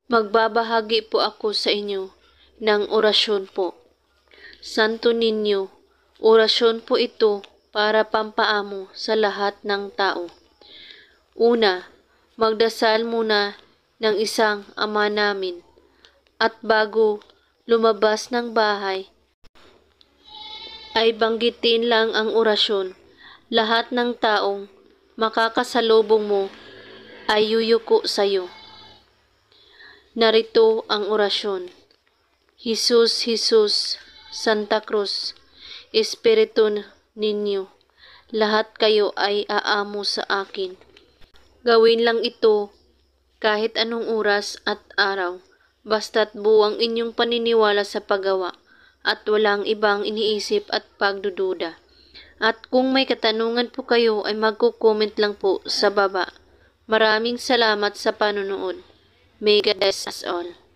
Magbabahagi po ako sa inyo ng orasyon po. Santo Niño, orasyon po ito para pampaamo sa lahat ng tao. Una, magdasal muna ng isang Ama namin at bago lumabas ng bahay ay banggitin lang ang orasyon. Lahat ng taong makakasalubong mo ay yuyuko sa iyo. Narito ang orasyon. Jesus, Jesus, Santa Cruz, Espiritu Niño, lahat kayo ay aamo sa akin. Gawin lang ito kahit anong oras at araw, basta't buwang inyong paniniwala sa paggawa at walang ibang iniisip at pagdududa. At kung may katanungan po kayo ay magko-comment lang po sa baba. Maraming salamat sa panonood. May God bless us all.